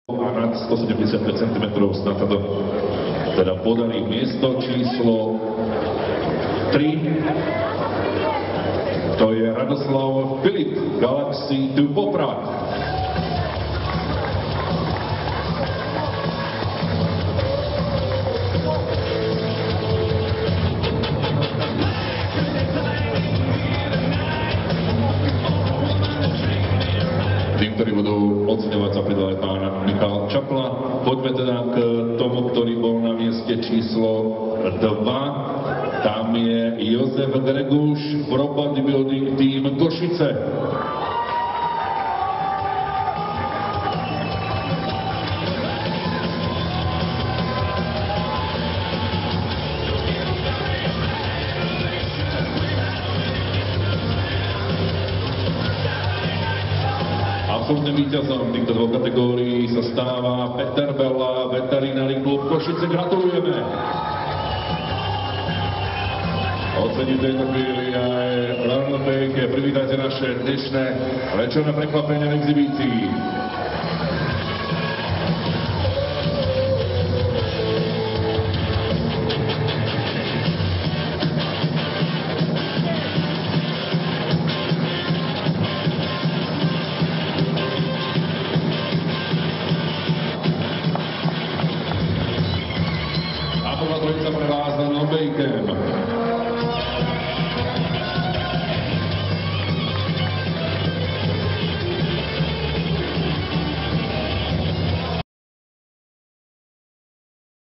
a nad 175 cm snad sa to teda podarí. Miesto číslo 3, to je Radoslav Filip, Galaxy 2 Poprad. Tým, ktorí budú oceňovať, sa pridal aj pán Michal Čapla. Poďme teda k tomu, ktorý bol na mieste číslo 2. Tam je Jozef Greguš, Pro Bodybuilding Team Košice. Absolutným víťazom týchto dvoch kategórií sa stáva Peter Bella, Veterinary klub Košice. Gratulujeme! Ocení tejto chvíli aj Ronald Baker. Privítajte naše dnešné večerné prekvapenie v exhibícii. Dvojica pre vás na Nobejkem.